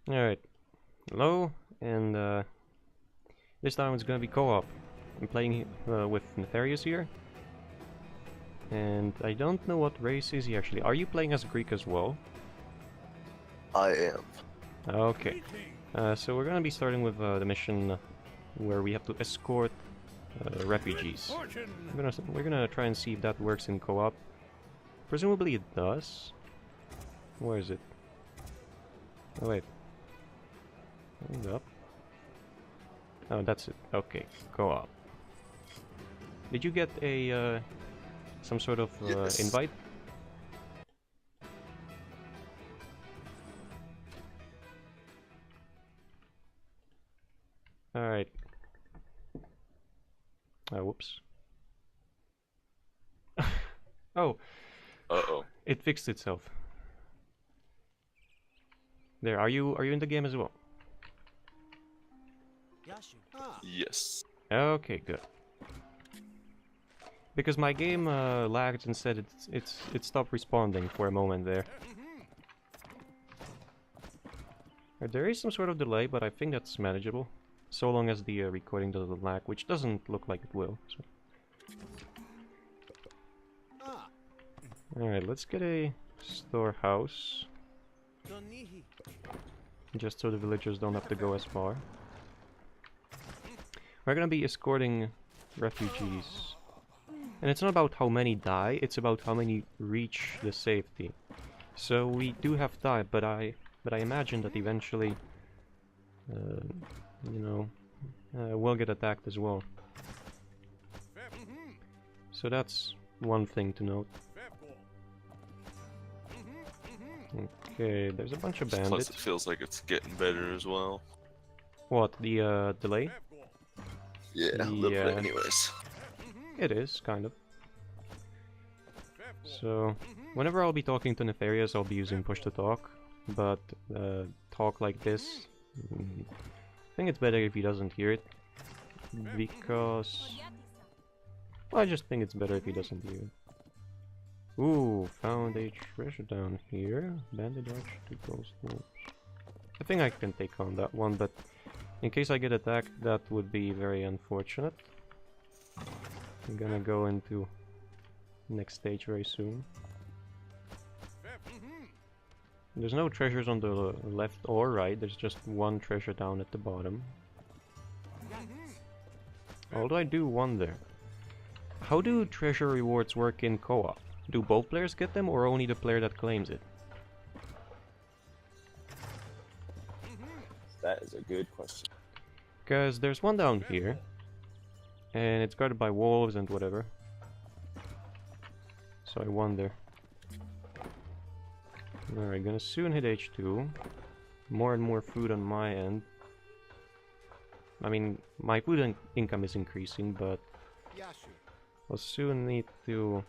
Alright, hello, and this time it's gonna be co-op. I'm playing with Nefarious here, and I don't know what race is he actually. Are you playing as Greek as well? I am. Okay, so we're gonna be starting with the mission where we have to escort refugees. We're gonna try and see if that works in co-op. Presumably it does. Where is it? Oh wait. Hold up. Oh, that's it. Okay, co-op. Did you get a some sort of Yes. invite? All right. Whoops. Oh. Uh-oh. It fixed itself. There. Are you in the game as well? Yes. Okay, good. Because my game lagged and said it stopped responding for a moment there. There is some sort of delay, but I think that's manageable. So long as the recording doesn't lag, which doesn't look like it will. So. Alright, let's get a storehouse. Just so the villagers don't have to go as far. We're gonna be escorting refugees. And it's not about how many die, it's about how many reach the safety. So we do have time, but I imagine that eventually, you know, we'll get attacked as well. So that's one thing to note. Okay, there's a bunch of bandits. Plus it feels like it's getting better as well. What, the delay? Yeah, a little bit anyways. It is, kind of. So, whenever I'll be talking to Nefarious, I'll be using push to talk. But talk like this, I think it's better if he doesn't hear it. Because... well, I just think it's better if he doesn't hear it. Ooh, found a treasure down here. Bandit arch, 2 ghost wolves. I think I can take on that one, but in case I get attacked, that would be very unfortunate. I'm gonna go into next stage very soon. There's no treasures on the left or right, there's just one treasure down at the bottom. Although I do wonder, how do treasure rewards work in co-op? Do both players get them or only the player that claims it? That is a good question. Because there's one down here, and it's guarded by wolves and whatever. So I wonder. Alright, gonna soon hit H2. More and more food on my end. I mean, my food income is increasing, but I'll soon need to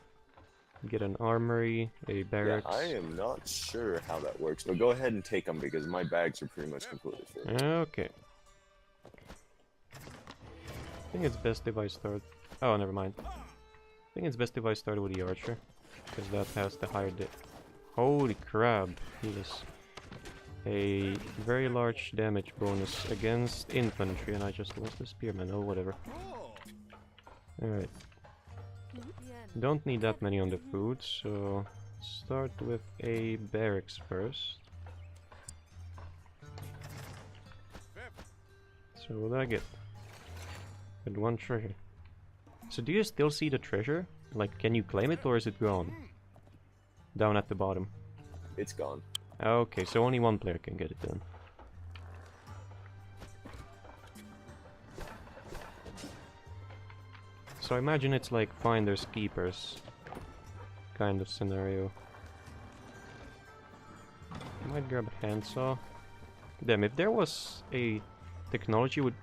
get an armory, a barracks. Yeah, I am not sure how that works, but go ahead and take them because my bags are pretty much completely full. Okay. I think it's best if I start... oh, never mind. I think it's best if I start with the archer, because that has the higher holy crap, he has a very large damage bonus against infantry, and I just lost the spearman. Oh, whatever. Alright. Don't need that many on the food, so start with a barracks first. So what did I get? Got 1 treasure. So do you still see the treasure? Like, can you claim it or is it gone? Down at the bottom. It's gone. Okay, so only 1 player can get it then. So I imagine it's like finders keepers kind of scenario. I might grab a handsaw. Damn, if there was a technology would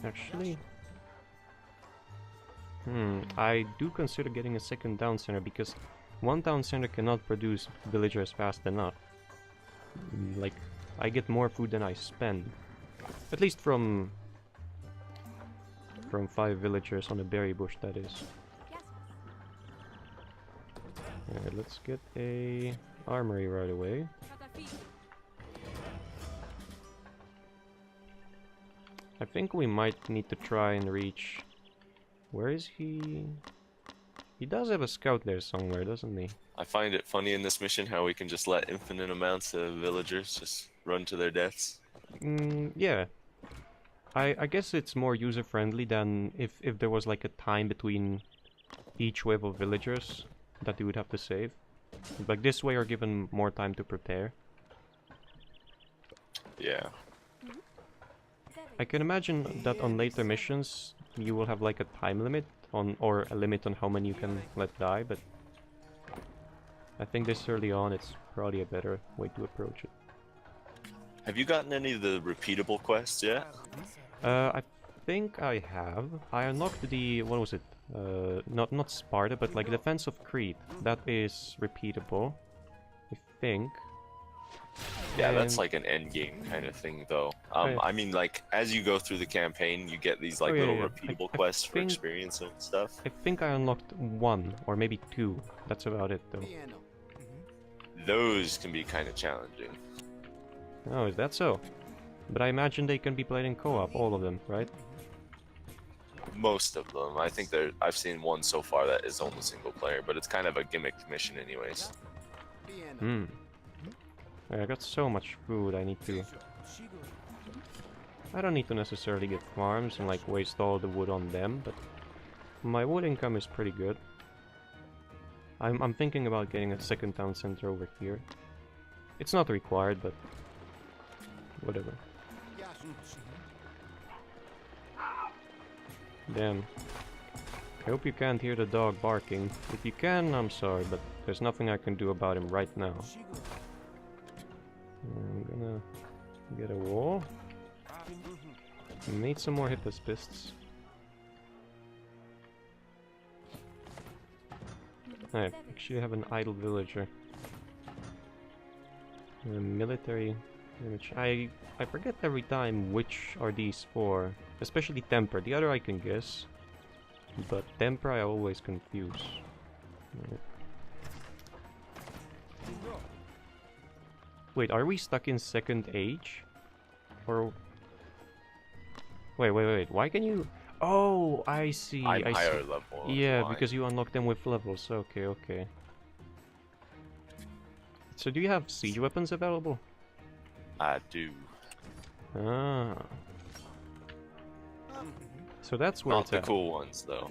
actually... I do consider getting a second town center because 1 town center cannot produce villagers fast enough. Like, I get more food than I spend. At least from 5 villagers on a berry bush, that is. Alright, let's get a armory right away. I think we might need to try and reach... Where is he? He does have a scout there somewhere, doesn't he? I find it funny in this mission how we can just let infinite amounts of villagers just run to their deaths. Yeah. I guess it's more user-friendly than if there was like a time between each wave of villagers that you would have to save. Like this way you're given more time to prepare. Yeah. I can imagine that on later missions you will have like a time limit on, or a limit on how many you can let die, but I think this early on it's probably a better way to approach it. Have you gotten any of the repeatable quests yet? I think I have. I unlocked the, what was it? Not Sparta, but like Defense of Crete. That is repeatable, I think. Yeah, And that's like an end game kind of thing, though. I mean, like as you go through the campaign, you get these like little repeatable quests for experience and stuff. I think I unlocked one or maybe two. That's about it, though. Those can be kind of challenging. Oh, is that so? But I imagine they can be played in co-op, all of them, right? Most of them. I think I've seen one so far that is only single player, but it's kind of a gimmicked mission anyways. Hmm. I got so much food I need to... I don't need to necessarily get farms and like waste all the wood on them, but my wood income is pretty good. I'm thinking about getting a second town center over here. It's not required, but whatever. Damn. I hope you can't hear the dog barking. If you can, I'm sorry, but there's nothing I can do about him right now. I'm gonna get a wall. Need some more hypospists. I actually have an idle villager. Military image. I forget every time which are these for. Especially Temper. The other I can guess. But Temper I always confuse. Right. Wait, are we stuck in second age? Or... Wait. Why can you... Oh, I see. I'm I higher see. level. Yeah, because you unlock them with levels. Okay. So do you have siege weapons available? I do. Ah. So that's where Not it's the at. cool ones, though.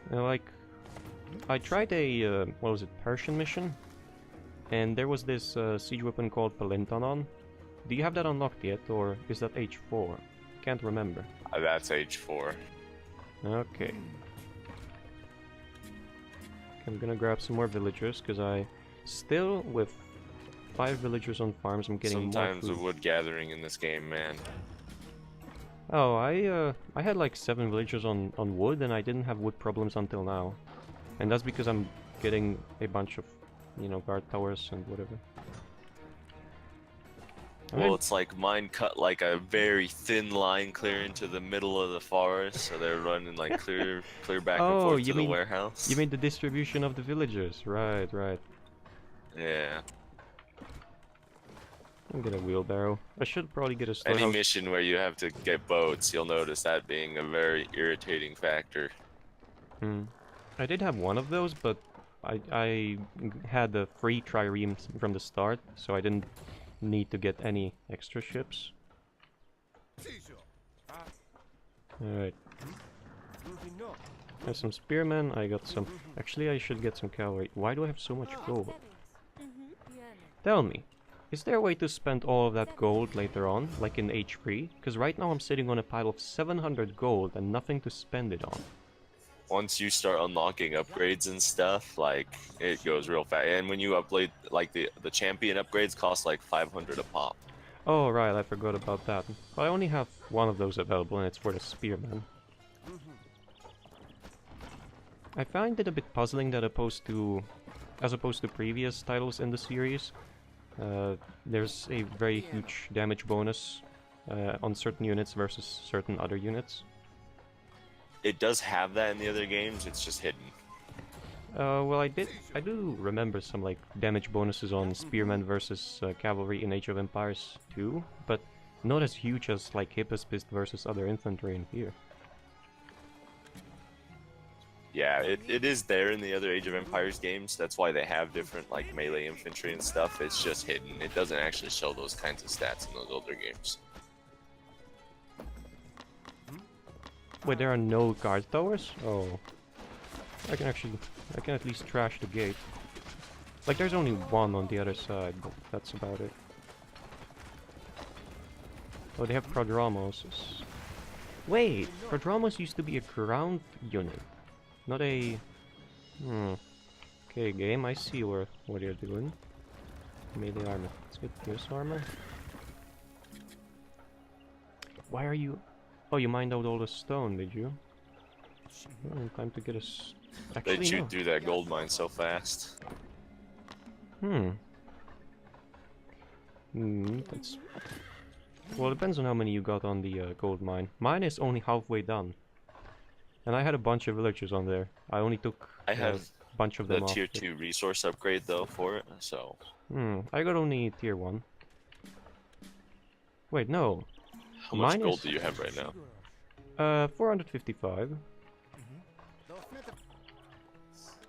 Like, I tried a, what was it, Persian mission? And there was this siege weapon called Pelintonon. Do you have that unlocked yet, or is that H4? Can't remember. That's H4. Okay. I'm gonna grab some more villagers, because I still, with 5 villagers on farms, I'm getting Sometimes more the food. wood gathering in this game, man. Oh, I had like 7 villagers on wood, and I didn't have wood problems until now. And that's because I'm getting a bunch of, you know, guard towers and whatever. Well, it's like mine cut like a very thin line clear into the middle of the forest, so they're running like clear back and forth to the warehouse. You mean the distribution of the villagers? Right. Yeah. I'll get a wheelbarrow. I should probably get a storehouse. Any mission where you have to get boats, you'll notice that being a very irritating factor. I did have one of those, but I had a free trireme from the start, so I didn't need to get any extra ships. Alright. I have some spearmen, I got some... Actually, I should get some cavalry. Why do I have so much gold? Tell me, is there a way to spend all of that gold later on, like in H3? Because right now I'm sitting on a pile of 700 gold and nothing to spend it on. Once you start unlocking upgrades and stuff, like, it goes real fast. And when you upgrade, like, the champion upgrades cost like 500 a pop. Oh, right, I forgot about that. I only have one of those available, and it's for the spearman. I find it a bit puzzling that as opposed to previous titles in the series, there's a very huge damage bonus on certain units versus certain other units. It does have that in the other games, it's just hidden. Well, I do remember some like damage bonuses on spearmen versus cavalry in Age of Empires 2, but Not as huge as like Hippospist versus other infantry in here. Yeah, it is there in the other Age of Empires games. That's why they have different like melee infantry and stuff. It's just hidden. It doesn't actually show those kinds of stats in those older games. Wait, there are no guard towers? Oh. I can at least trash the gate. Like, there's only one on the other side, but that's about it. Oh, they have prodromos. Wait, prodromos used to be a ground unit. Not a... Okay, game, I see what you're doing. Melee armor. Let's get this armor. Why are you... Oh, you mined out all the stone, did you? Oh, time to get us... Actually, They chewed no. through that gold mine so fast. That's... Well, it depends on how many you got on the gold mine. Mine is only halfway done. And I had a bunch of villagers on there. I only took I have a bunch of the them off. tier 2 resource upgrade though for it, so... I got only tier 1. Wait, no. How much Mine gold is... do you have right now? 455.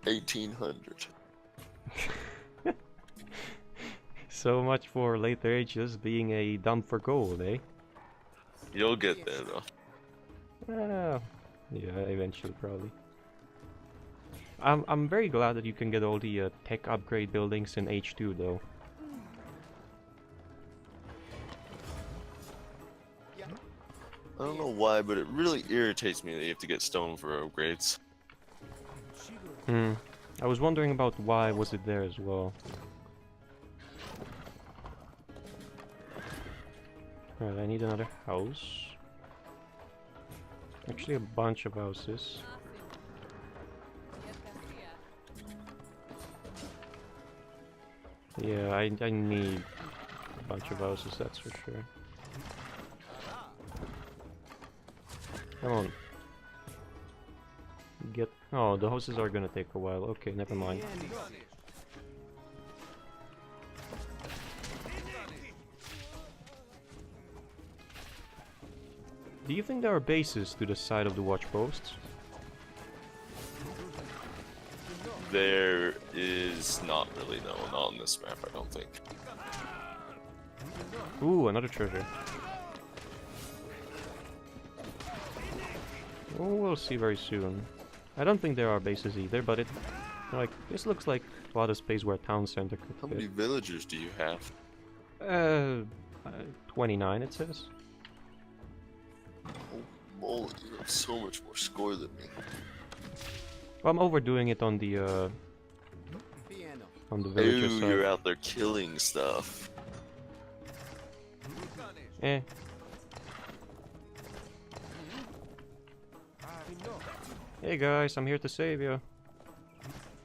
1800. So much for later ages being a dump for gold, eh? You'll get there though. Yeah, eventually, probably. I'm very glad that you can get all the tech upgrade buildings in H2, though. I don't know why, but it really irritates me that you have to get stone for upgrades. I was wondering about why was it there as well. Alright, I need another house. Actually, a bunch of houses. Yeah, I need a bunch of houses, that's for sure. Come on. Get... Oh, the houses are gonna take a while. Okay, never mind. Do you think there are bases to the side of the watch posts? There is not really, no, not on this map, I don't think. Ooh, another treasure. Oh, we'll see very soon. I don't think there are bases either, but this looks like a lot of space where a town center could How fit. many villagers do you have? 29 it says. Oh, moly, you have so much more score than me. Well, I'm overdoing it on the villager Ooh, side. you're out there killing stuff. Eh. Hey guys, I'm here to save you.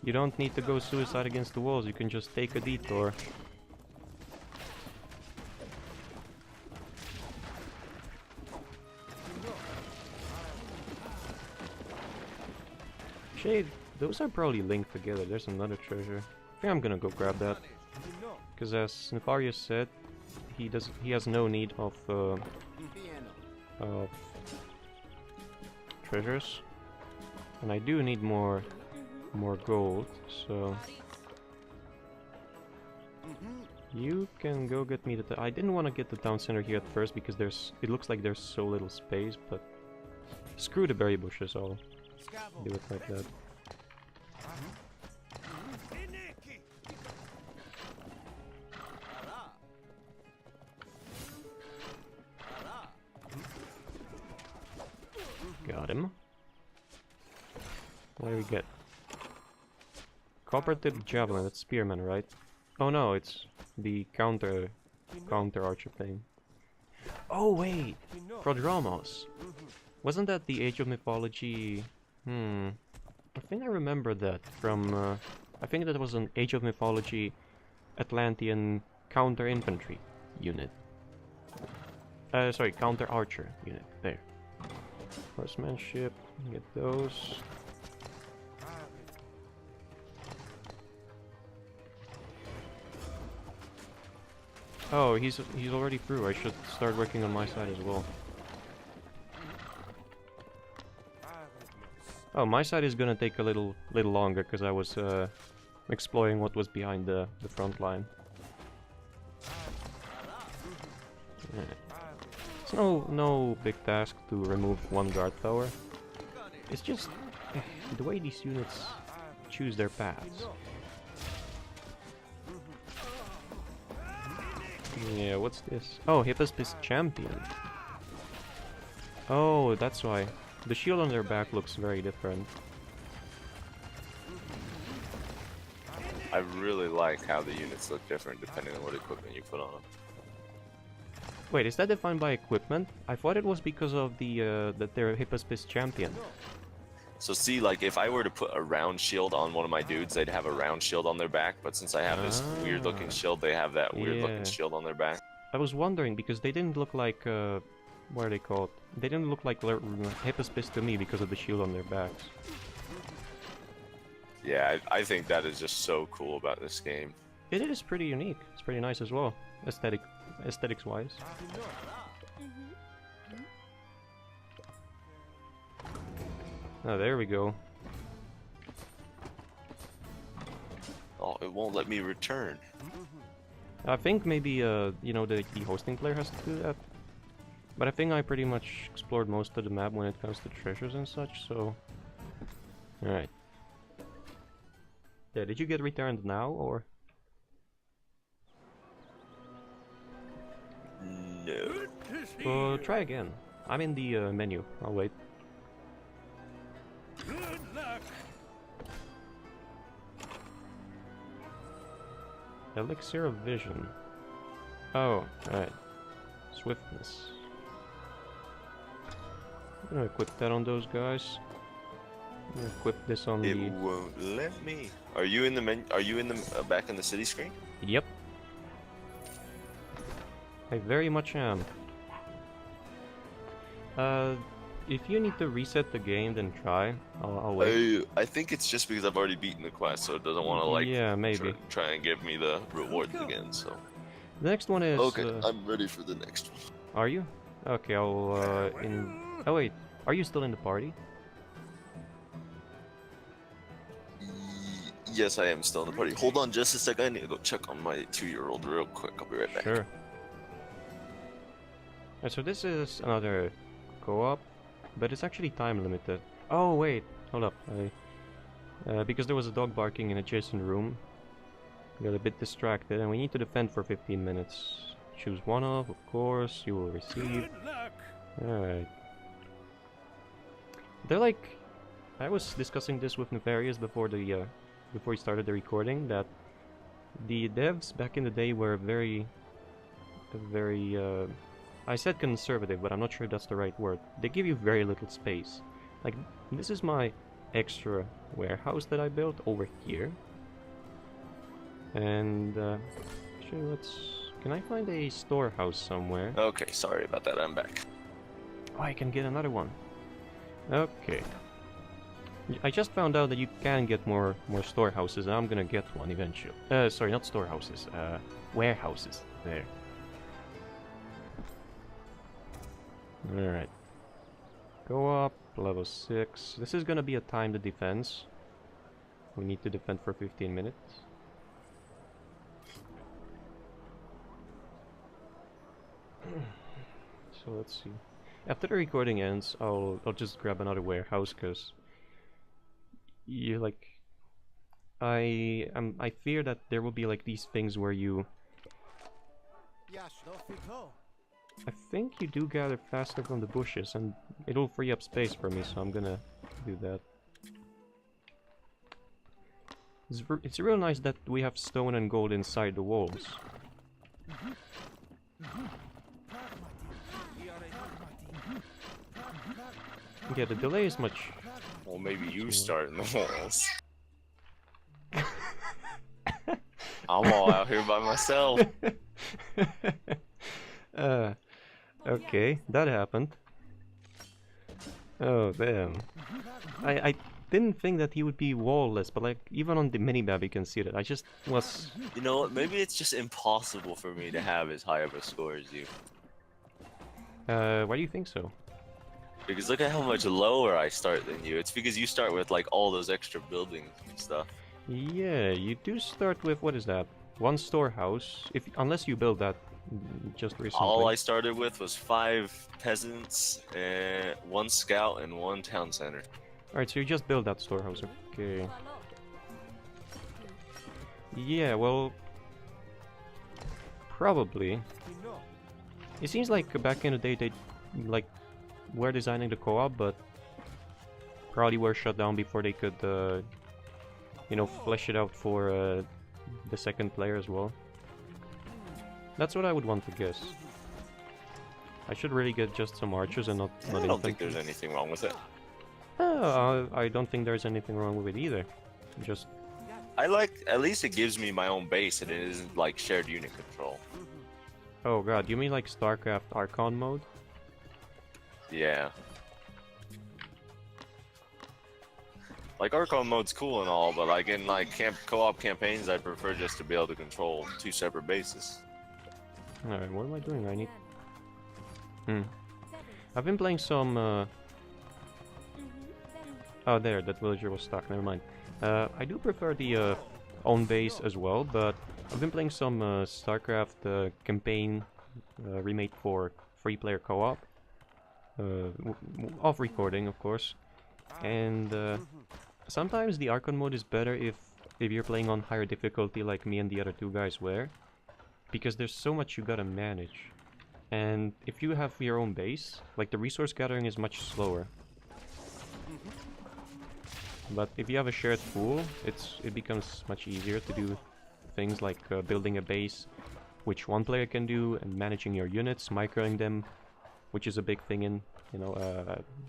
You don't need to go suicide against the walls, you can just take a detour. Shade, those are probably linked together. There's another treasure. I think I'm gonna go grab that. Because as Nefarious said, he has no need of treasures. And I do need more gold, so you can go get me the... I didn't want to get the town center here at first because it looks like there's so little space, but screw the berry bushes, I'll do it like that. Got him. What do we get? Copper tip javelin, that's spearman, right? Oh no, it's the counter archer thing. Oh wait! Prodromos! Wasn't that the Age of Mythology? I think I remember that from... I think that was an Age of Mythology Atlantean counter infantry unit. Sorry, counter archer unit. There. Horsemanship, get those. Oh, he's already through. I should start working on my side as well. Oh, my side is gonna take a little longer because I was exploring what was behind the front line. Yeah. It's no big task to remove one guard tower. It's just the way these units choose their paths. Yeah, what's this? Oh, Hippospis Champion. Oh, that's why. The shield on their back looks very different. I really like how the units look different depending on what equipment you put on them. Wait, is that defined by equipment? I thought it was because of the that they're Hippospis Champion. So see, like, if I were to put a round shield on one of my dudes, they'd have a round shield on their back, but since I have this weird-looking shield, they have that weird-looking shield on their back. I was wondering, because they didn't look like, what are they called? They didn't look like Hippospis to me because of the shield on their backs. Yeah, I think that is just so cool about this game. It is pretty unique. It's pretty nice as well, aesthetics-wise. Oh, there we go. Oh, it won't let me return. I think maybe, you know, the hosting player has to do that. But I think I pretty much explored most of the map when it comes to treasures and such, so... Alright. Yeah, did you get returned now, or...? No. Well, try again. I'm in the menu. I'll wait. Good luck. Elixir of Vision. Oh, alright. Swiftness. I'm gonna equip that on those guys. I'm gonna equip this on It the... won't let me. Are you in the menu? Are you in the back in the city screen? Yep. I very much am. If you need to reset the game, then try. I'll wait. I think it's just because I've already beaten the quest, so it doesn't want to like yeah, maybe. try and give me the rewards again. So The next one is... okay, I'm ready for the next one. Are you? Okay, I'll Oh wait, are you still in the party? Yes, I am still in the party. Hold on just a second. I need to go check on my 2-year-old real quick. I'll be right back. Sure. Alright, so this is another co-op, but it's actually time limited. Oh wait, hold up. Because there was a dog barking in an adjacent room, I got a bit distracted, and we need to defend for 15 minutes. Choose one of course, you will receive. Alright. They're like... I was discussing this with Nefarious before before we started the recording, that the devs back in the day were very... I said conservative, but I'm not sure if that's the right word. They give you very little space. Like, this is my extra warehouse that I built over here. And, actually, can I find a storehouse somewhere? Okay, sorry about that. I'm back. Oh, I can get another one. Okay. I just found out that you can get more storehouses, and I'm gonna get one eventually. Sorry, not storehouses. Warehouses. There. Alright. Go up, level 6. This is gonna be a timed defense. We need to defend for 15 minutes. So let's see. After the recording ends, I'll just grab another warehouse, cause you like... I fear that there will be like these things where you... I think you do gather faster from the bushes, and it'll free up space for me, so I'm gonna do that. It's real nice that we have stone and gold inside the walls. Yeah, the delay is much... Well, maybe you start in the walls. I'm all out here by myself. Okay, that happened. Oh, damn. didn't think that he would be wall-less, but like even on the minimap you can see that. I just was. You know what? Maybe it's just impossible for me to have as high of a score as you. Why do you think so? Because look at how much lower I start than you. It's because you start with like all those extra buildings and stuff. Yeah, you do start with, what is that? One storehouse, unless you build that just recently. All I started with was 5 peasants, 1 scout, and 1 town center. Alright, so you just build that storehouse, okay. Yeah, well... Probably. It seems like back in the day they, like, were designing the co-op, but probably were shut down before they could, you know, flesh it out for the second player as well. That's what I would want to guess. I should really get just some archers and not I don't think there's anything wrong with it. I don't think there's anything wrong with it either. Just... I like, at least it gives me my own base and it isn't like shared unit control. Oh god, you mean like StarCraft Archon mode? Yeah. Like Archon mode's cool and all, but like in like co-op campaigns, I prefer just to be able to control 2 separate bases. Alright, what am I doing? I need... I've been playing some... Oh, there, that villager was stuck, never mind. I do prefer the own base as well, but I've been playing some StarCraft campaign remade for 3-player co-op. Off recording, of course. And sometimes the Archon mode is better if you're playing on higher difficulty like me and the other 2 guys were. Because there's so much you gotta manage. And if you have your own base, like the resource gathering is much slower. But if you have a shared pool, it becomes much easier to do things like building a base, which one player can do, and managing your units, microing them, which is a big thing in, you know,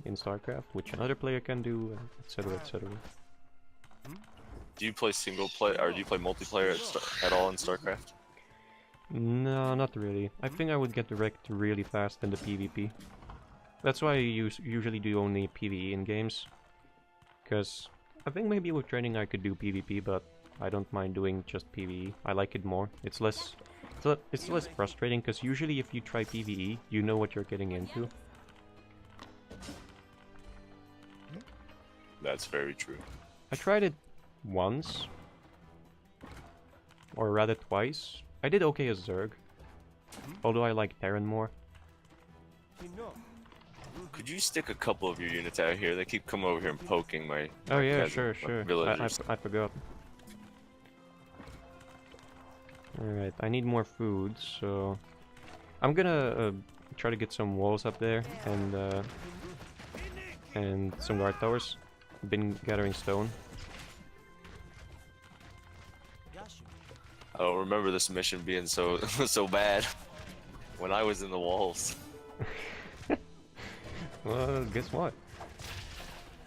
in StarCraft, which another player can do, etc., etc. Do you play single player, or do you play multiplayer at all in StarCraft? No, not really. I think I would get wrecked really fast in the PvP. That's why I usually do only PvE in games. Because I think maybe with training I could do PvP, but I don't mind doing just PvE. I like it more. It's less frustrating, because usually if you try PvE, you know what you're getting into. That's very true. I tried it once. Or rather twice. I did okay as Zerg. Although I like Terran more. Could you stick a couple of your units out here? They keep coming over here and poking my... Oh yeah, sure. I forgot. Alright, I need more food, so... I'm gonna try to get some walls up there, and some guard towers. Been gathering stone. I don't remember this mission being so so bad when I was in the walls. Well, guess what?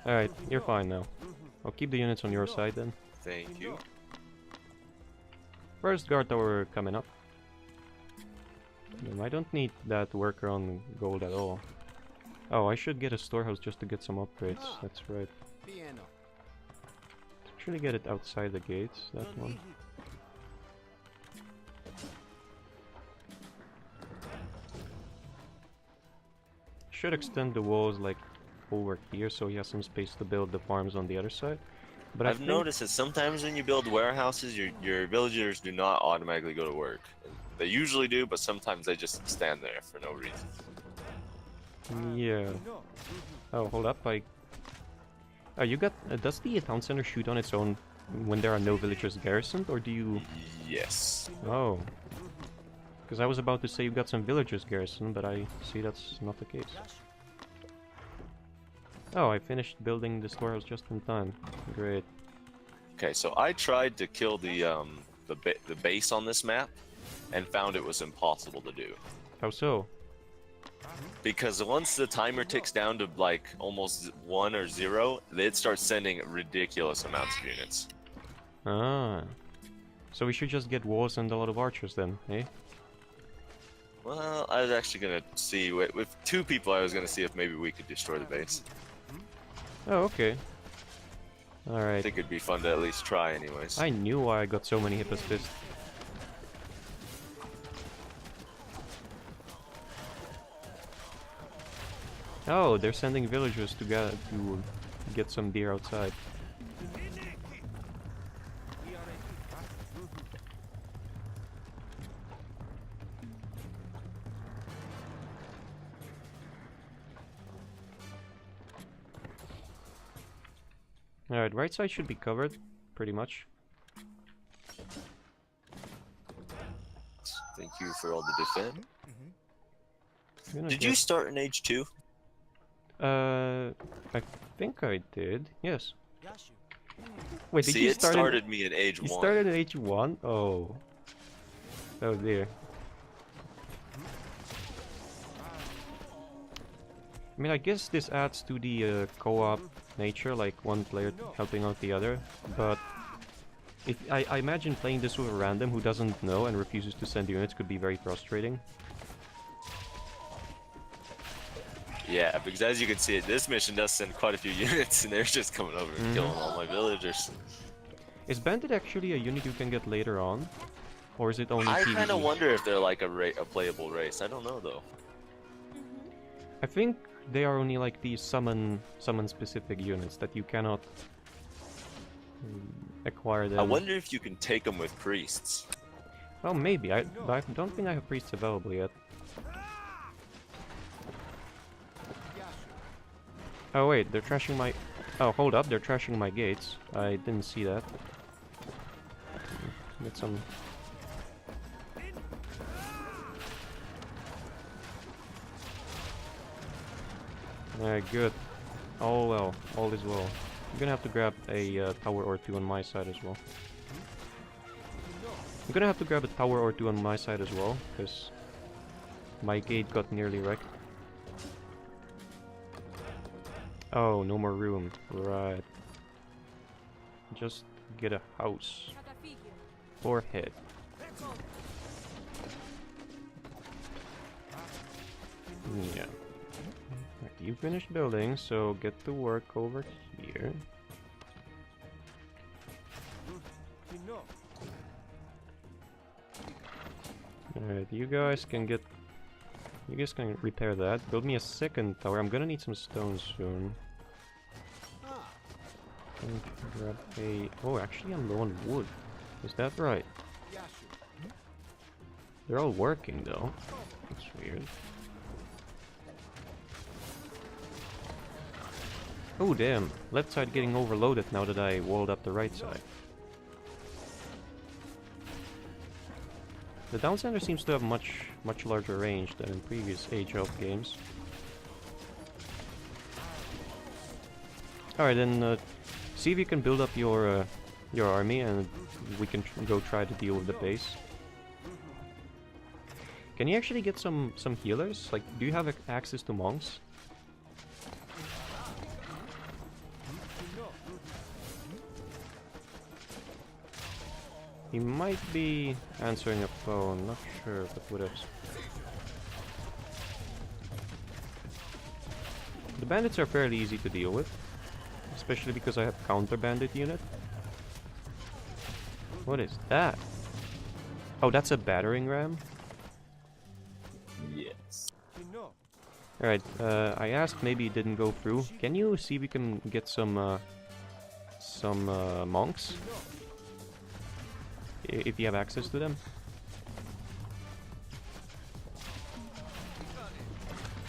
Alright, you're fine now. I'll keep the units on your side then. Thank you. First guard tower coming up. I don't need that worker on gold at all. Oh, I should get a storehouse just to get some upgrades. That's right. Actually get it outside the gates, that one. Should extend the walls like over here so he has some space to build the farms on the other side. But I've noticed that sometimes when you build warehouses, your villagers do not automatically go to work. They usually do, but sometimes they just stand there for no reason. Yeah. Oh, hold up, Oh, you got... does the town center shoot on its own when there are no villagers garrisoned, or do you... Yes. Oh. Because I was about to say you got some villagers garrisoned, but I see that's not the case. Oh, I finished building the storehouse just in time. Great. Okay, so I tried to kill the base on this map, and found it was impossible to do. How so? Because once the timer ticks down to like almost 1 or 0, it starts sending ridiculous amounts of units. Ah. So we should just get walls and a lot of archers then, eh? Well, I was actually gonna see, with 2 people I was gonna see if maybe we could destroy the base. Oh, okay. I Alright. think it'd be fun to at least try anyways. I knew why I got so many hip assists. Oh, they're sending villagers to get some beer outside. Alright, right side should be covered, pretty much. Thank you for all the defend. Gonna Did get- you start in age 2? I think I did. Yes. Wait, did See, you it start started me at age You 1. started at age 1? Oh. Oh dear. I mean, I guess this adds to the co-op nature, like one player helping out the other, but if I imagine playing this with a random who doesn't know and refuses to send units could be very frustrating. Yeah, because as you can see, this mission does send quite a few units, and they're just coming over and killing all my villagers. Is Bandit actually a unit you can get later on? Or is it only I PvE? kind of wonder if they're like a playable race. I don't know, though. I think they are only like these summon specific units that you cannot acquire them. I wonder if you can take them with priests. Well, maybe. I don't think I have priests available yet. Oh wait, they're trashing my... Oh, hold up, they're trashing my gates. I didn't see that. Get some... Alright, good. All well. All is well. I'm gonna have to grab a tower or two on my side as well. I'm gonna have to grab a tower or two on my side as well, because my gate got nearly wrecked. Oh, no more room. Right. Just get a house. Or head. Yeah. Right, you finished building, so get to work over here. Alright, you guys can repair that. Build me a second tower. I'm gonna need some stone soon. Grab a... Oh, actually I'm low on wood. Is that right? They're all working though. That's weird. Oh damn, left side getting overloaded now that I walled up the right side. The downsender seems to have much larger range than in previous Age of games. Alright, then see if you can build up your army and we can go try to deal with the base. Can you actually get some healers? Like, do you have access to monks? He might be answering a phone, not sure, but whatever. The bandits are fairly easy to deal with, especially because I have counter bandit unit. What is that? Oh, that's a battering ram? Yes. Alright, I asked, maybe it didn't go through. Can you see if we can get some monks? If you have access to them?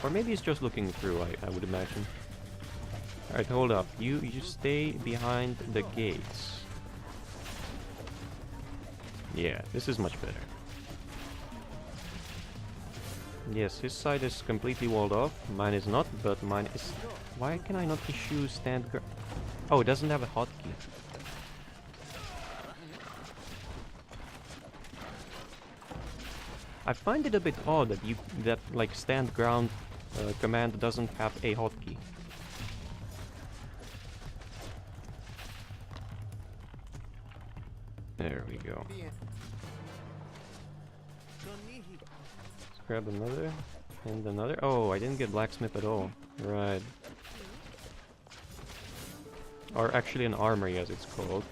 Or maybe it's just looking through, I would imagine. Alright, hold up. You stay behind the gates. Yeah, this is much better. Yes, his side is completely walled off. Mine is not, but mine is... Why can I not issue stand ground? Oh, it doesn't have a hotkey. I find it a bit odd that like stand ground command doesn't have a hotkey. There we go. Let's grab another and another. Oh, I didn't get blacksmith at all. Right. Or actually an armory as it's called.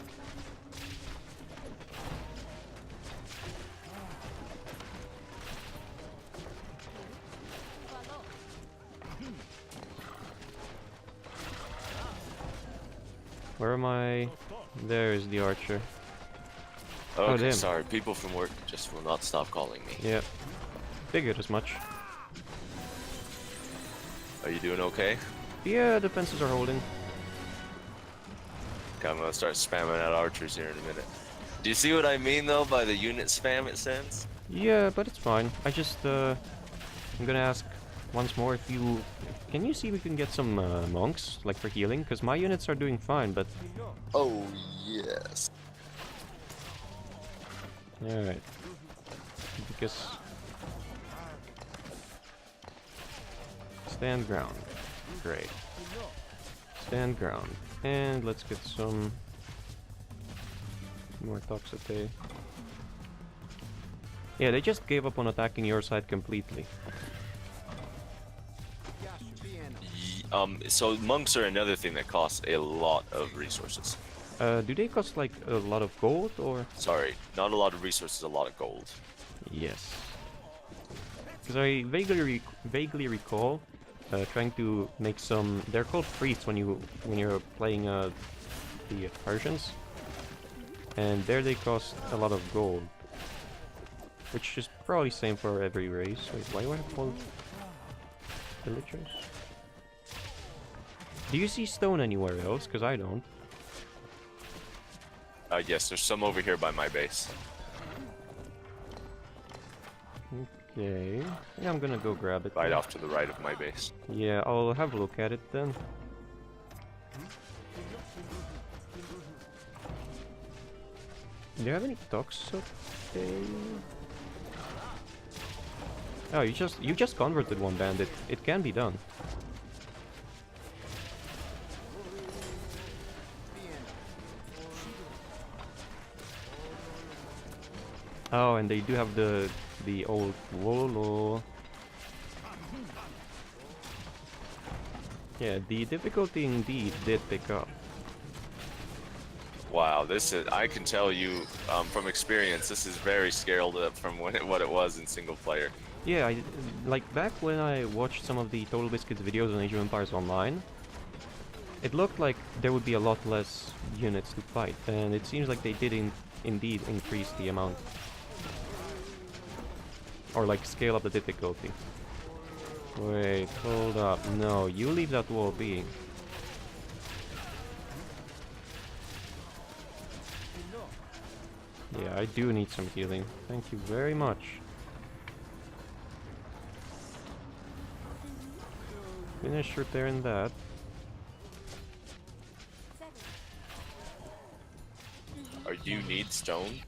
Where am I? There's the archer. Okay, Oh, damn. sorry. People from work just will not stop calling me. Yeah. Figured as much. Are you doing okay? Yeah, defenses are holding. Okay, I'm gonna start spamming out archers here in a minute. Do you see what I mean though by the unit spam it sends? Yeah, but it's fine. I just, I'm gonna ask once more if you... Can you see if we can get some monks, like for healing? Because my units are doing fine, but... Oh, yes. Alright. Because... Stand ground. Great. Stand ground. And let's get some... more toxicity. Yeah, they just gave up on attacking your side completely. So monks are another thing that costs a lot of resources. Do they cost like a lot of gold or? Sorry, not a lot of resources, a lot of gold. Yes. Because I vaguely recall trying to make some. They're called priests when you're playing the Persians, and there they cost a lot of gold, which is probably same for every race. Wait, why do I have all villagers? Do you see stone anywhere else? Because I don't. Yes, there's some over here by my base. Okay. Yeah, I'm gonna go grab it. Right off to the right of my base. Yeah, I'll have a look at it then. Do you have any docks up there? Oh, you just converted one bandit. It can be done. Oh, and they do have the old Wolo. Yeah, the difficulty indeed did pick up. Wow, this is, I can tell you from experience, this is very scaled up from what it was in single player. Yeah, like back when I watched some of the Total Biscuits videos on Age of Empires Online, it looked like there would be a lot less units to fight, and it seems like they did indeed increase the amount. Or like scale up the difficulty. Wait, hold up. No, you leave that wall be. Yeah, I do need some healing. Thank you very much. Finish repairing that. Or you need stone?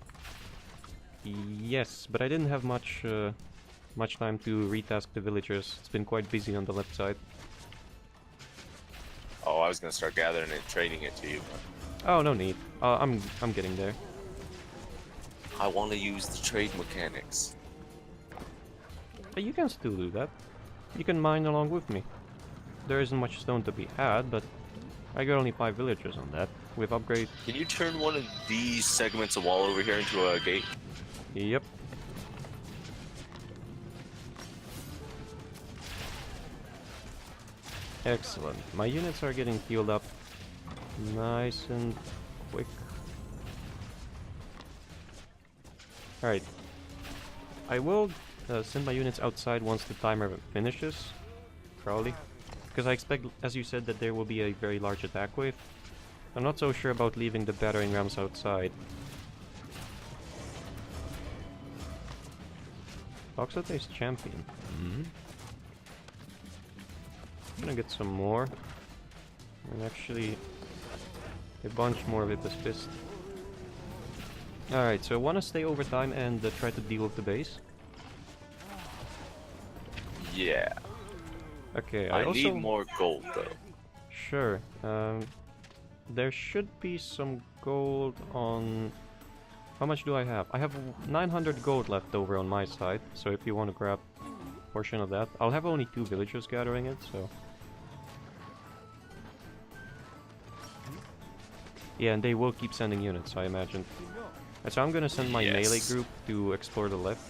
Yes, but I didn't have much time to retask the villagers. It's been quite busy on the left side. Oh, I was gonna start gathering it, trading it to you. Oh, no need. I'm getting there. I want to use the trade mechanics. You can still do that. You can mine along with me. There isn't much stone to be had, but I got only 5 villagers on that. With upgrade. Can you turn one of these segments of wall over here into a gate? Yep. Excellent. My units are getting healed up nice and quick. Alright. I will send my units outside once the timer finishes. Probably. Because I expect, as you said, that there will be a very large attack wave. I'm not so sure about leaving the battering rams outside. Oxote's champion. I'm gonna get some more. And actually, a bunch more with this fist. Alright, so I want to stay over time and try to deal with the base. Yeah. Okay, I also need more gold though. Sure. There should be some gold on... How much do I have? I have 900 gold left over on my side, so if you want to grab a portion of that. I'll have only 2 villagers gathering it, so... Yeah, and they will keep sending units, I imagine. So I'm gonna send my melee group to explore the left.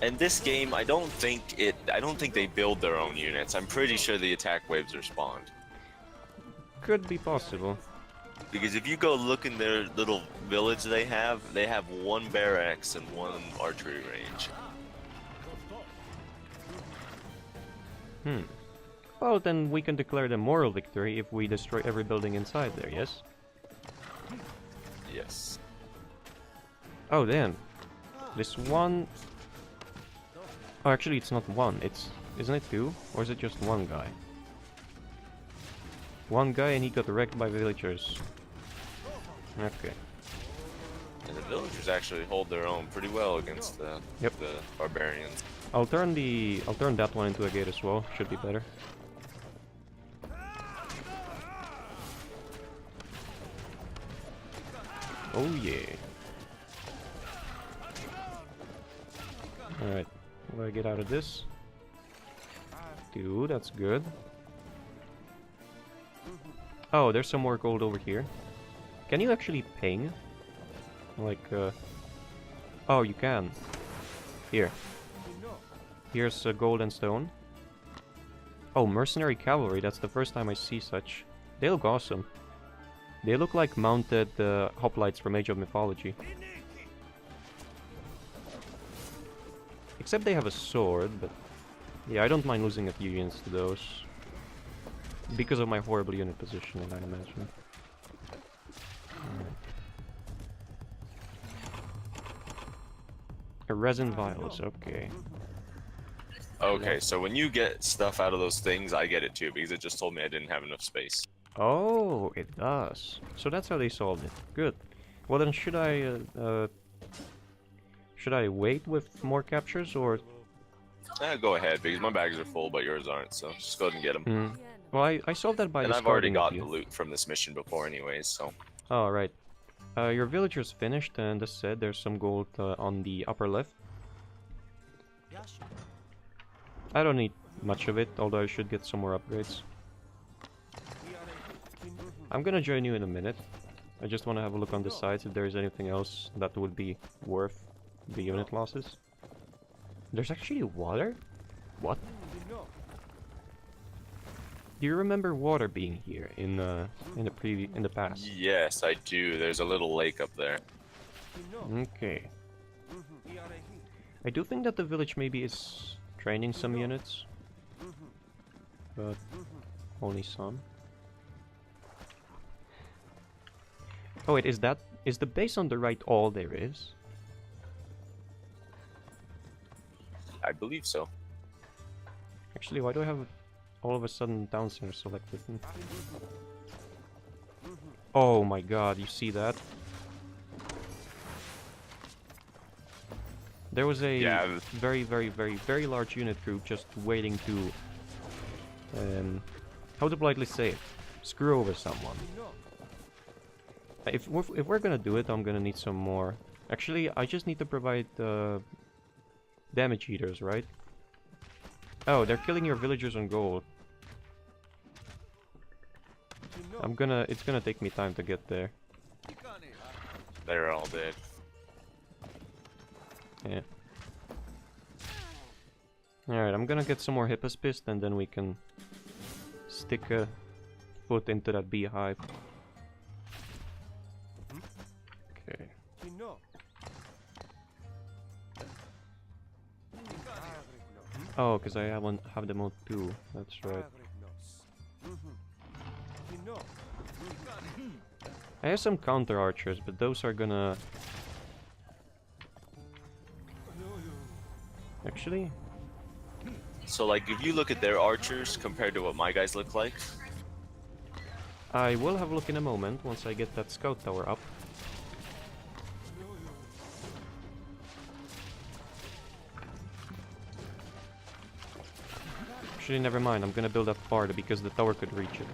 And this game, I don't think they build their own units. I'm pretty sure the attack waves are spawned. Could be possible. Because if you go look in their little village they have one barracks and one archery range. Well, then we can declare the moral victory if we destroy every building inside there, yes? Yes. Oh, damn. This one... Oh, actually, it's not one. Isn't it two? Or is it just one guy? One guy and he got wrecked by villagers. Okay. And the villagers actually hold their own pretty well against the barbarians. I'll turn that one into a gate as well. Should be better. Oh yeah. Alright. What do I get out of this? Dude, that's good. Oh, there's some more gold over here. Can you actually ping? Like, oh, you can. Here. Here's gold and stone. Oh, Mercenary Cavalry. That's the first time I see such. They look awesome. They look like mounted hoplites from Age of Mythology. Except they have a sword, but... Yeah, I don't mind losing a few units to those. Because of my horrible unit positioning, I imagine. A resin vials, okay. Okay, so when you get stuff out of those things, I get it too, because it just told me I didn't have enough space. Oh, it does. So that's how they solved it. Good. Well then, should I wait with more captures, or... Go ahead, because my bags are full, but yours aren't, so just go ahead and get them. Well, I solved that by and I've already discarding gotten the loot from this mission before anyways, so... Oh, right. Your villager's finished, and as said, there's some gold on the upper left. I don't need much of it, although I should get some more upgrades. I'm gonna join you in a minute. I just want to have a look on the sides if there is anything else that would be worth the unit losses. There's actually water? What? Do you remember water being here in the past? Yes, I do. There's a little lake up there. Okay. I do think that the village maybe is training some units, but only some. Oh wait, is the base on the right all there is? I believe so. Actually, why do I have all of a sudden downstairs selected? Oh my god, you see that? There was a very, very, very, very large unit group just waiting to... how to politely say it? Screw over someone. If we're gonna do it, I'm gonna need some more. Actually, I just need to provide damage eaters, right? Oh, they're killing your villagers on gold. It's gonna take me time to get there. They're all dead. Yeah. Alright, I'm gonna get some more Hippospist and then we can stick a foot into that beehive. Okay. Oh, because I have them on 2. That's right. I have some counter archers, but those are gonna... Actually... So, like, if you look at their archers compared to what my guys look like... I will have a look in a moment, once I get that scout tower up. Actually, never mind, I'm gonna build up farther because the tower could reach it.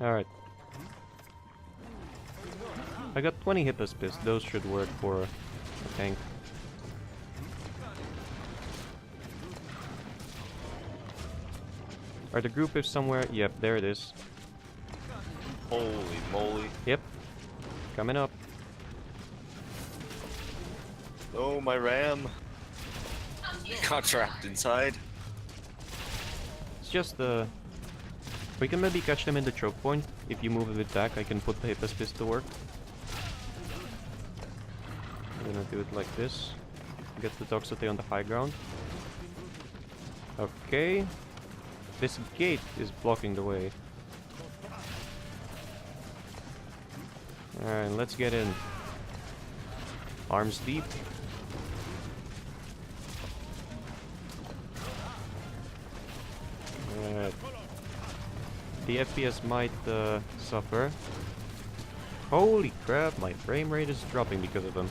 Alright. I got 20 Hippospist, those should work for a tank. Or the group is somewhere. Yep, there it is. Holy moly. Yep. Coming up. Oh, my ram. Got trapped inside. It's just we can maybe catch them in the choke point. If you move a bit back, I can put the hypnosis to work. I'm gonna do it like this. Get the Toxote on the high ground. Okay. This gate is blocking the way. Alright, let's get in. Arms deep. Alright. The FPS might suffer. Holy crap, my frame rate is dropping because of them.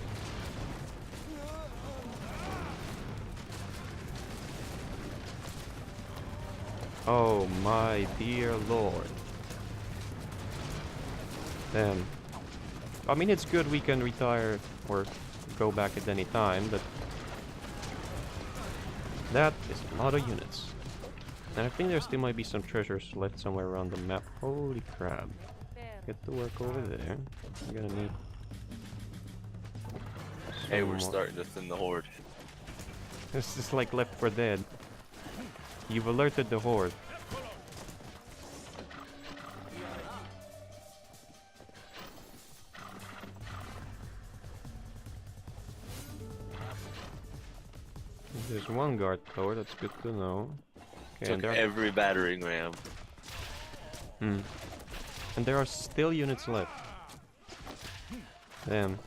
Oh my dear lord. Damn. I mean, it's good we can retire or go back at any time, but that is a lot of units. And I think there still might be some treasures left somewhere around the map. Holy crap. Get to work over there. I'm gonna need... Hey, we're starting to thin the horde. This is like Left 4 Dead. You've alerted the horde. There's one guard tower, that's good to know. Okay, Took every battering ram. And there are still units left. Damn.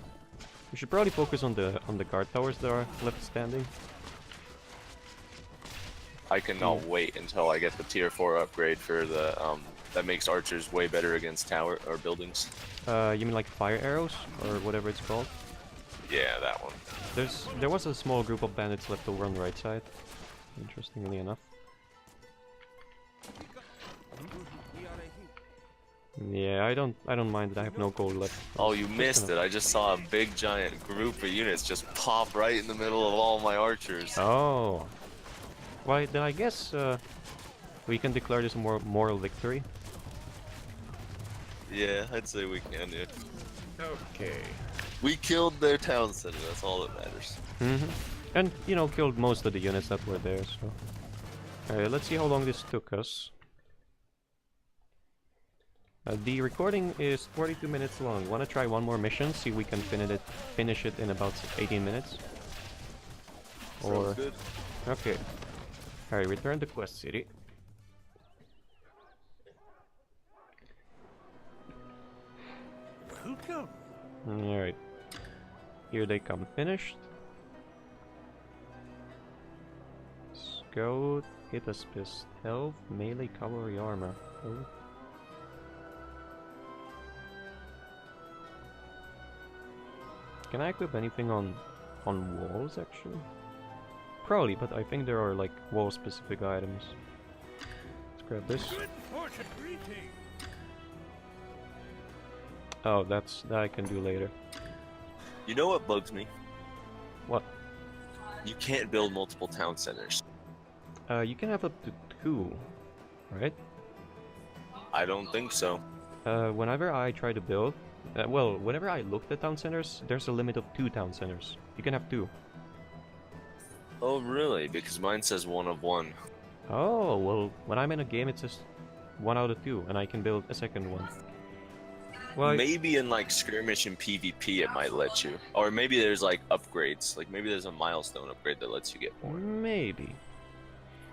We should probably focus on the guard towers that are left standing. I cannot wait until I get the tier 4 upgrade for the that makes archers way better against tower or buildings. You mean like fire arrows or whatever it's called? Yeah, that one. There was a small group of bandits left over on the right side. Interestingly enough. Yeah, I don't mind that I have no gold left. Oh, you missed it. I just saw a big giant group of units just pop right in the middle of all my archers. Oh. Well, then I guess we can declare this a moral victory. Yeah, I'd say we can, yeah. Okay. We killed their town center, that's all that matters. And, you know, killed most of the units that were there, so... Alright, let's see how long this took us. The recording is 42 minutes long. Wanna try one more mission, see if we can finish it in about 18 minutes? Or... Sounds good. Okay. Alright, return to Quest City. Welcome. Alright. Here they come finished. Scout, Hypnosis, Health, Melee Cavalry Armor. Oh. Can I equip anything on walls actually? Probably, but I think there are like wall specific items. Let's grab this. Good fortune greeting. Oh, that I can do later. You know what bugs me? What? You can't build multiple town centers. You can have up to 2, right? I don't think so. Whenever I try to build, well, whenever I looked at town centers, there's a limit of 2 town centers. You can have 2. Oh, really? Because mine says 1 of 1. Oh, well, when I'm in a game it says 1 out of 2, and I can build a second one. Well, Maybe in like skirmish and PvP it might let you. Or maybe there's like upgrades. Like maybe there's a milestone upgrade that lets you get more. Maybe.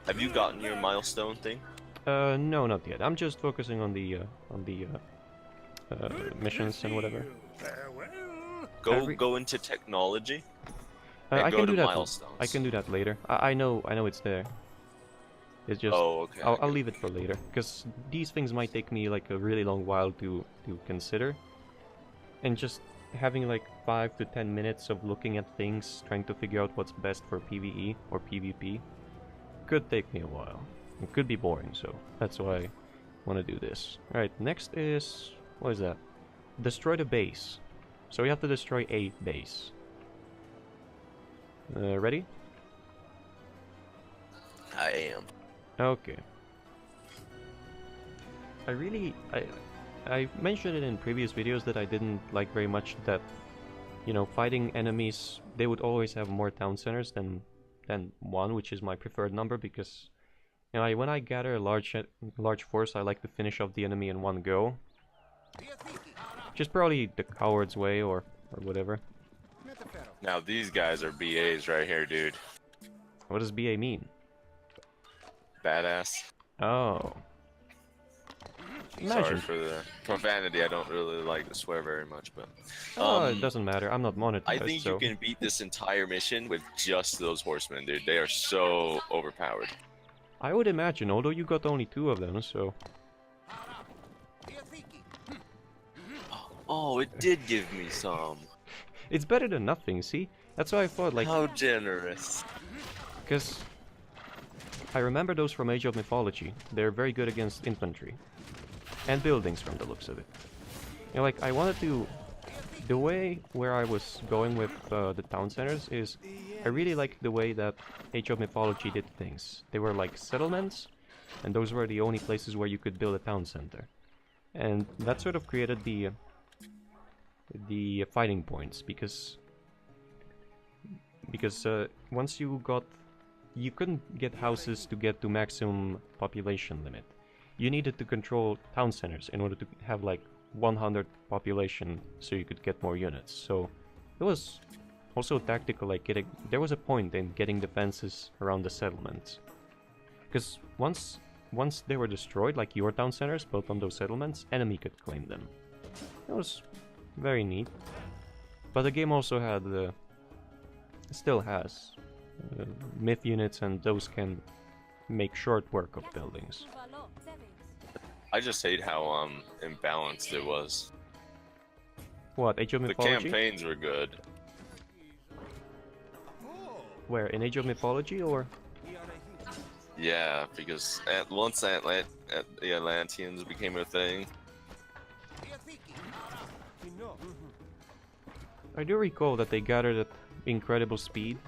Have you gotten your milestone thing? No, not yet. I'm just focusing on the missions and whatever. Farewell. Go into technology. I go can to do that. milestones. I can do that later. I know it's there. It's just Oh, okay. I'll leave it for later because these things might take me like a really long while to consider, and just having like 5 to 10 minutes of looking at things, trying to figure out what's best for PvE or PvP, could take me a while. It could be boring, so that's why I want to do this. All right, next is what is that? Destroy the base. So we have to destroy a base. Ready? I am. Okay. I mentioned it in previous videos that I didn't like very much that, you know, fighting enemies, they would always have more town centers than one, which is my preferred number, because, you know, when I gather a large force, I like to finish off the enemy in one go. Which is probably the coward's way, or whatever. Now these guys are BAs right here, dude. What does BA mean? Badass. Oh. Sorry Imagine. for the profanity. I don't really like to swear very much, but Oh, it doesn't matter. I'm not monetized, I think so... you can beat this entire mission with just those horsemen, dude. They are so overpowered. I would imagine, although you got only 2 of them, so... Oh, it did give me some. It's better than nothing, see? That's why I thought, like... How generous. Because... I remember those from Age of Mythology. They're very good against infantry. And buildings, from the looks of it. You know, like, I wanted to... The way where I was going with the town centers is... I really liked the way that Age of Mythology did things. They were like settlements, and those were the only places where you could build a town center. And that sort of created the fighting points, because once you couldn't get houses to get to maximum population limit. You needed to control town centers in order to have like 100 population so you could get more units. So it was also tactical, like there was a point in getting defenses around the settlements, because once they were destroyed, like your town centers built on those settlements, enemy could claim them. It was very neat. But the game also had still has myth units, and those can make short work of buildings. I just hate how imbalanced it was. What, Age of The Mythology? campaigns were good. Where, in Age of Mythology, or? Yeah, because once the Atlanteans became a thing. I do recall that they gathered at incredible speed.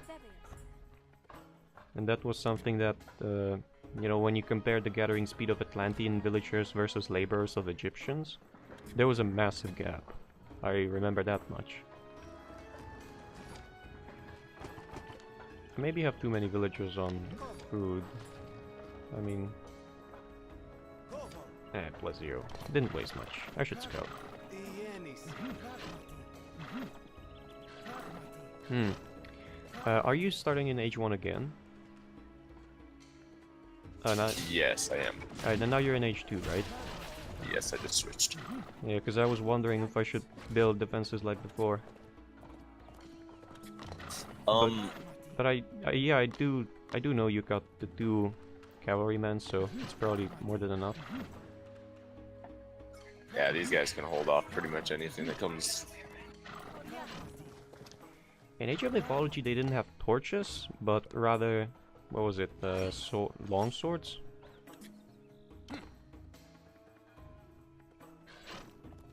And that was something that, you know, when you compare the gathering speed of Atlantean villagers versus laborers of Egyptians, there was a massive gap. I remember that much. I maybe have too many villagers on food. I mean... +0. Didn't waste much. I should scout. Are you starting in Age 1 again? Yes, I am. Alright, and now you're in Age 2, right? Yes, I just switched. Yeah, because I was wondering if I should build defenses like before. But I do know you got the 2 cavalrymen, so it's probably more than enough. Yeah, these guys can hold off pretty much anything that comes. In Age of Mythology, they didn't have torches, but rather, what was it, long swords?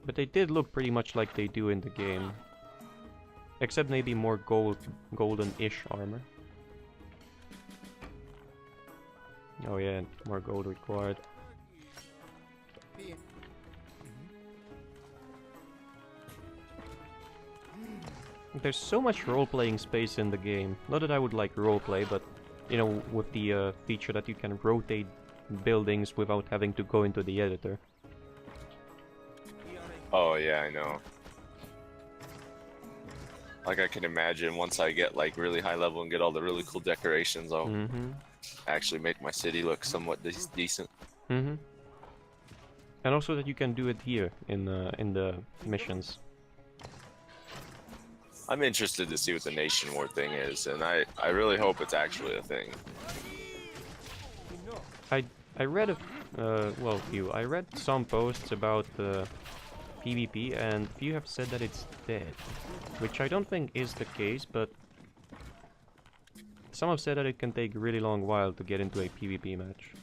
But they did look pretty much like they do in the game. Except maybe more golden-ish armor. Oh yeah, more gold required. There's so much role-playing space in the game. Not that I would like roleplay, but, you know, with the feature that you can rotate buildings without having to go into the editor. Oh yeah, I know. Like, I can imagine once I get like really high level and get all the really cool decorations, I'll actually make my city look somewhat decent. And also that you can do it here in the missions. I'm interested to see what the nation war thing is, and I really hope it's actually a thing. I read I read some posts about PvP, and few have said that it's dead, which I don't think is the case, but some have said that it can take a really long while to get into a PvP match.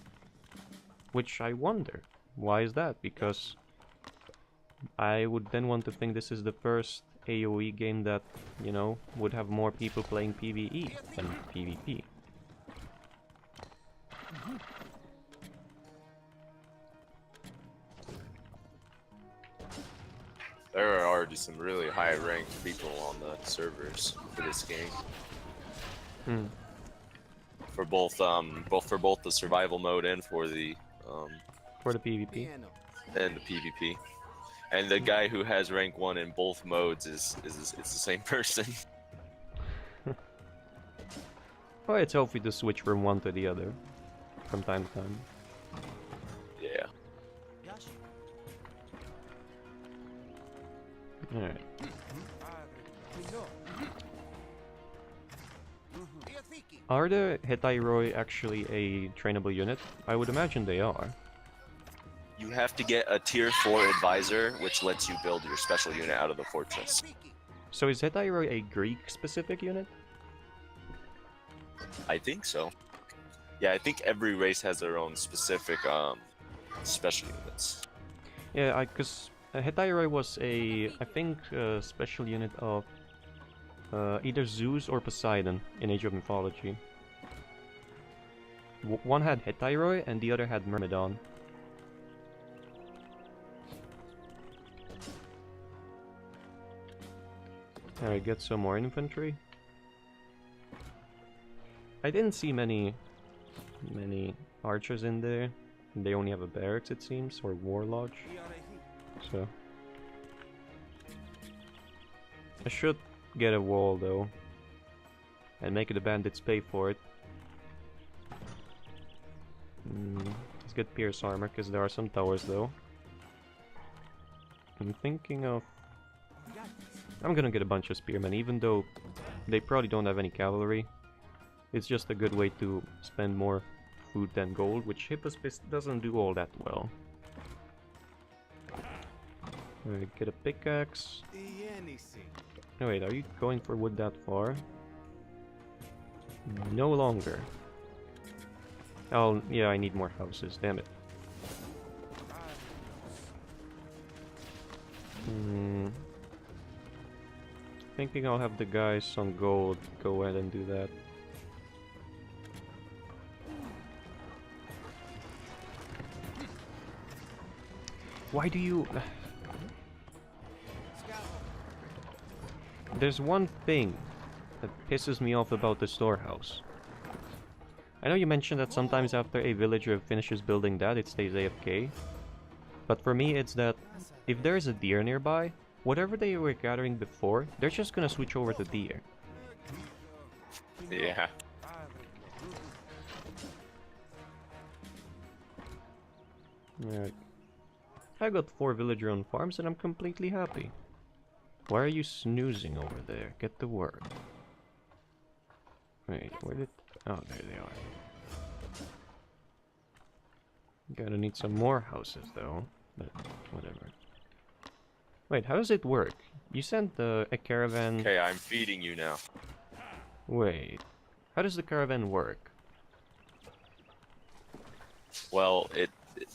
Which I wonder, why is that? Because I would then want to think this is the first AoE game that, you know, would have more people playing PvE than PvP. There are already some really high-ranked people on the servers for this game. Hmm. For both the survival mode and for the For the PvP. and the PvP. And the guy who has rank 1 in both modes is it's the same person. Oh, it's healthy to switch from one to the other from time to time. Yeah. Alright. Are the Hetairoi actually a trainable unit? I would imagine they are. You have to get a tier 4 advisor, which lets you build your special unit out of the fortress. So is Hetairoi a Greek-specific unit? I think so. Yeah, I think every race has their own specific special units. Yeah, because Hetairoi was I think, a special unit of either Zeus or Poseidon in Age of Mythology. One had Hetairoi and the other had Myrmidon. Alright, get some more infantry. I didn't see many archers in there. They only have a barracks, it seems, or war lodge. So I should get a wall though, and make the bandits pay for it. Let's get pierce armor, because there are some towers though. I'm thinking of... I'm gonna get a bunch of spearmen, even though they probably don't have any cavalry. It's just a good way to spend more food than gold, which Hippospis doesn't do all that well. Alright, get a pickaxe. Oh wait, are you going for wood that far? No longer. Oh, yeah, I need more houses, damn it. Thinking I'll have the guys on gold go ahead and do that. Why do you... There's one thing that pisses me off about the storehouse. I know you mentioned that sometimes after a villager finishes building that, it stays AFK. But for me, it's that if there is a deer nearby, whatever they were gathering before, they're just gonna switch over to deer. Yeah. Alright. I got 4 villager-owned farms and I'm completely happy. Why are you snoozing over there? Get to work. Wait, where did... Oh, there they are. Gotta need some more houses though, but whatever. Wait, how does it work? You sent a caravan... Okay, I'm feeding you now. Wait, how does the caravan work? Well,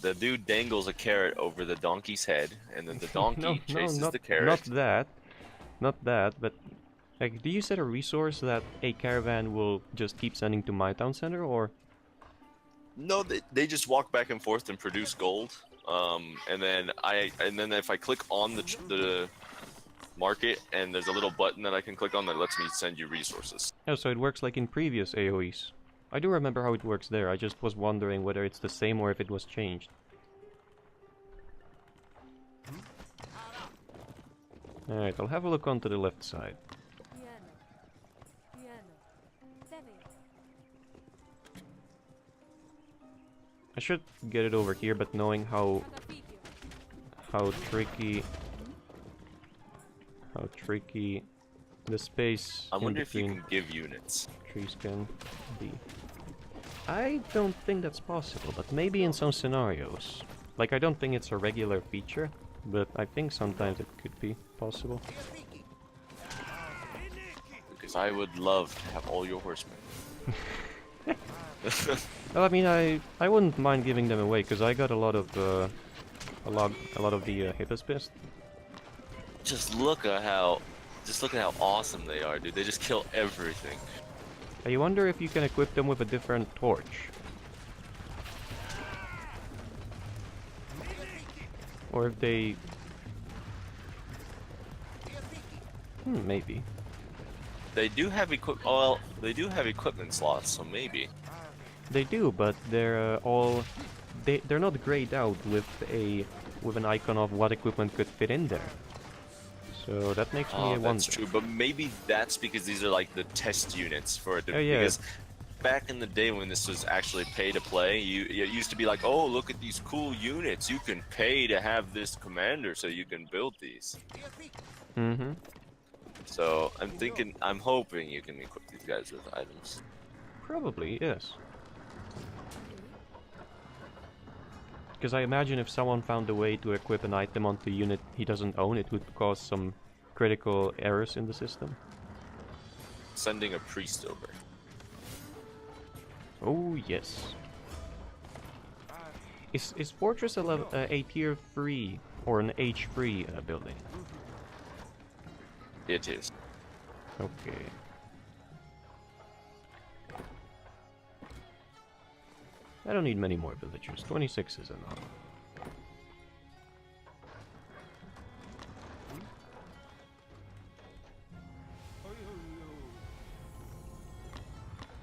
the dude dangles a carrot over the donkey's head, and then the donkey chases the carrot. Not that, but like, do you set a resource that a caravan will just keep sending to my town center, or? No, they just walk back and forth and produce gold. And then if I click on the market, and there's a little button that I can click on that lets me send you resources. Oh, so it works like in previous AoEs. I do remember how it works there, I just was wondering whether it's the same or if it was changed. Alright, I'll have a look onto the left side. I should get it over here, but knowing how tricky the space I in wonder if you between can give units. trees can be. I don't think that's possible, but maybe in some scenarios. Like, I don't think it's a regular feature, but I think sometimes it could be possible. Because I would love to have all your horsemen. Well, I mean, I wouldn't mind giving them away because I got a lot of the Hippospis. Just look at how awesome they are, dude. They just kill everything. I wonder if you can equip them with a different torch. Or if they... Maybe. They do have well, they do have equipment slots, so maybe. They do, but they're all... They're not grayed out with an icon of what equipment could fit in there. So that makes me wonder. That's true, but maybe that's because these are like the test units for it. Oh, yeah. Because back in the day when this was actually pay to play, it used to be like, oh, look at these cool units. You can pay to have this commander so you can build these. Mm-hmm. So I'm hoping you can equip these guys with items. Probably, yes. Because I imagine if someone found a way to equip an item onto a unit he doesn't own, it would cause some critical errors in the system. Sending a priest over. Oh, yes. Is Fortress a tier 3 or an H3 building? It is. Okay. I don't need many more villagers. 26 is enough.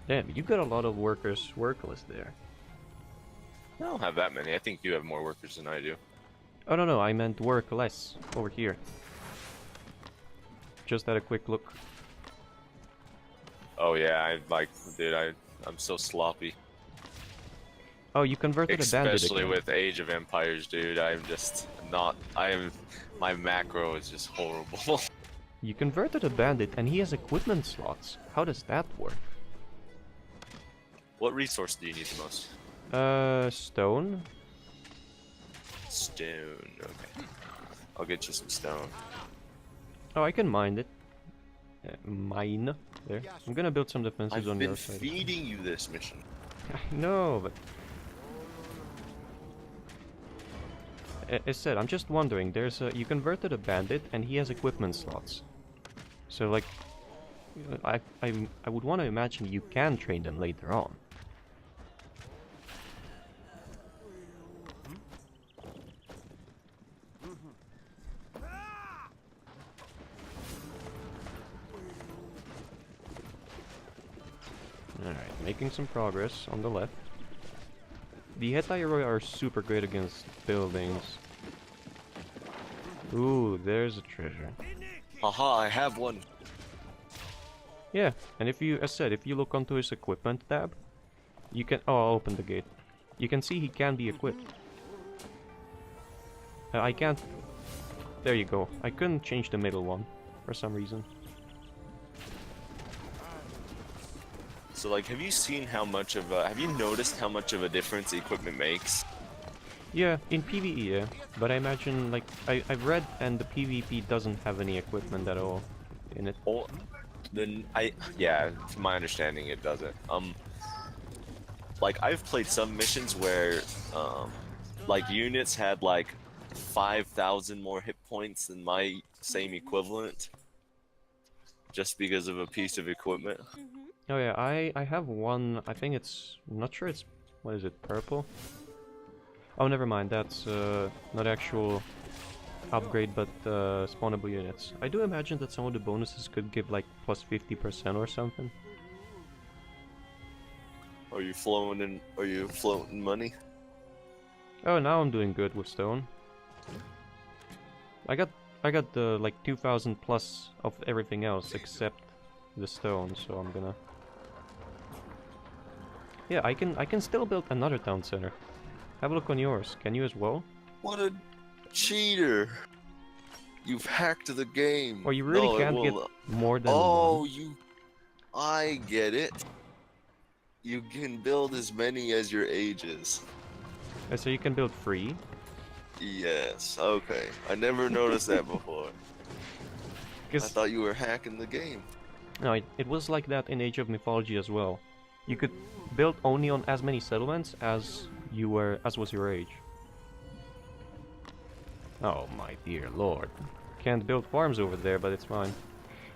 Damn, you got a lot of workers workless there. I don't have that many. I think you have more workers than I do. Oh, no, I meant work less over here. Just had a quick look. Oh yeah, I'm so sloppy. Oh, you converted a bandit Especially again. with Age of Empires, dude. I'm just not. My macro is just horrible. You converted a bandit and he has equipment slots. How does that work? What resource do you need the most? Stone? Stone. Okay. I'll get you some stone. Oh, I can mine it. Mine. There. I'm gonna build some defenses I've on been your side. feeding you this mission. I know, but... As said, I'm just wondering, you converted a bandit and he has equipment slots. So, like, I would want to imagine you can train them later on. Alright, making some progress on the left. The Hetaioroi are super great against buildings. Ooh, there's a treasure. Haha, I have one. Yeah, and if you, as said, if you look onto his equipment tab, you can... Oh, I'll open the gate. You can see he can be equipped. I can't... There you go. I couldn't change the middle one, for some reason. So, like, have you seen how much of have you noticed how much of a difference equipment makes? Yeah, in PvE, yeah. But I imagine, like, I've read and the PvP doesn't have any equipment at all in it. Oh, then yeah, to my understanding, it doesn't. Like, I've played some missions where, like, units had, like, 5,000 more hit points than my same equivalent. Just because of a piece of equipment. Oh yeah, I have one, I think it's... I'm not sure it's... What is it, purple? Oh, never mind, that's not actual upgrade, but spawnable units. I do imagine that some of the bonuses could give like plus 50% or something. Are you floating money? Oh, now I'm doing good with stone. I got the like 2,000 plus of everything else except the stone, so I'm gonna... Yeah, I can still build another town center. Have a look on yours. Can you as well? What a cheater! You've hacked the game. Or you really can't get more than Oh, one. I get it. You can build as many as your age is. So you can build free? Yes, okay. I never noticed that before. I 'Cause thought you were hacking the game. no, it was like that in Age of Mythology as well. You could build only on as many settlements as was your age. Oh my dear lord. Can't build farms over there, but it's fine.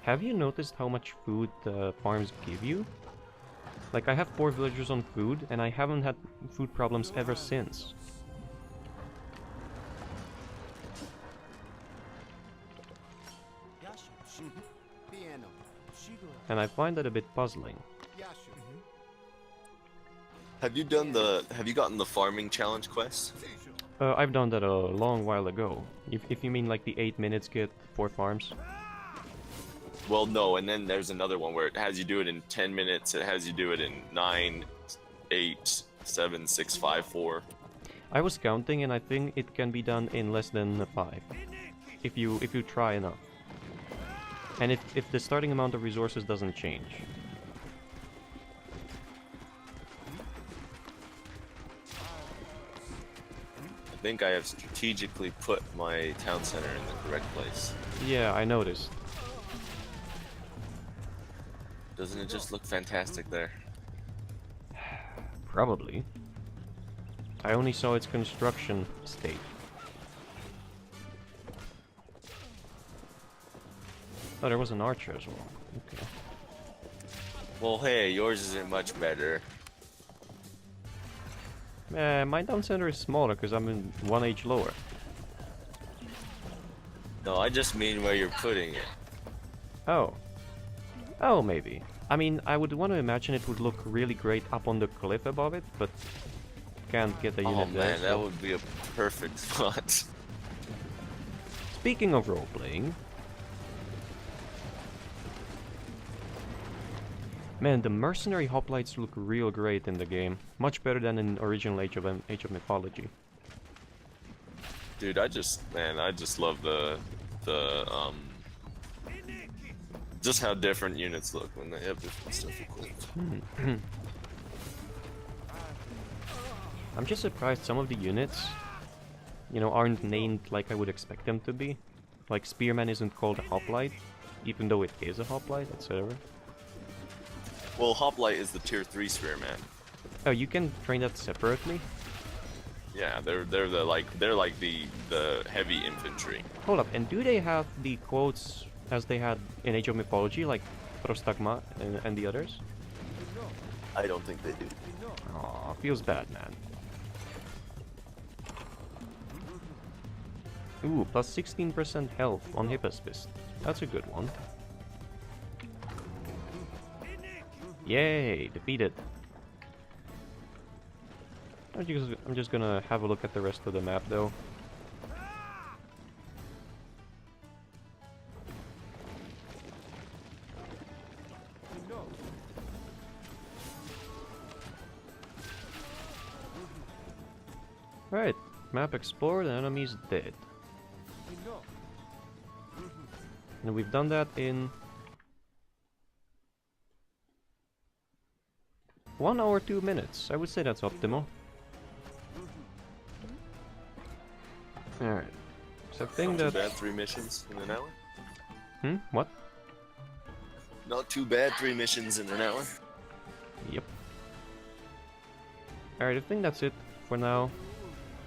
Have you noticed how much food the farms give you? Like, I have 4 villagers on food, and I haven't had food problems ever since. And I find that a bit puzzling. Have you gotten the farming challenge quest? I've done that a long while ago. If you mean like the 8 minutes get 4 farms. Well, no, and then there's another one where it has you do it in 10 minutes. It has you do it in 9, 8, 7, 6, 5, 4. I was counting, and I think it can be done in less than 5, if you try enough, and if the starting amount of resources doesn't change. I think I have strategically put my town center in the correct place. Yeah, I noticed. Doesn't it just look fantastic there? Probably. I only saw its construction state. Oh, there was an archer as well. Okay. Well, hey, yours isn't much better. My town center is smaller because I'm in 1 age lower. No, I just mean where you're putting it. Oh. Oh, maybe. I mean, I would want to imagine it would look really great up on the cliff above it, but can't get a Oh unit there. man, that would be a perfect spot. Speaking of role-playing... Man, the Mercenary hoplites look real great in the game. Much better than in original Age of Mythology. Dude, I just love the just how different units look when they have different stuff equipped. I'm just surprised some of the units, you know, aren't named like I would expect them to be. Like Spearman isn't called a hoplite, even though it is a hoplite, etc. Well, hoplite is the tier 3 spearman. Oh, you can train that separately? Yeah, they're like the heavy infantry. Hold up, and do they have the quotes as they had in Age of Mythology, like Prostagma and the others? I don't think they do. Aw, feels bad, man. Ooh, plus 16% health on Hippospist. That's a good one. Yay, defeated. I'm just gonna have a look at the rest of the map, though. Alright, map explored, enemies dead. And we've done that in 1 hour 2 minutes. I would say that's optimal. Alright. So I think Not that... too bad, 3 missions in an hour. What? Not too bad, 3 missions in an hour. Yep. Alright, I think that's it for now.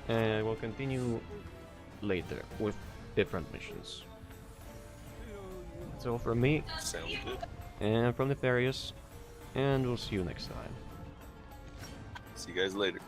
And we'll continue later with different missions. That's all from me Sounds good. and from Nefarious. And we'll see you next time. See you guys later.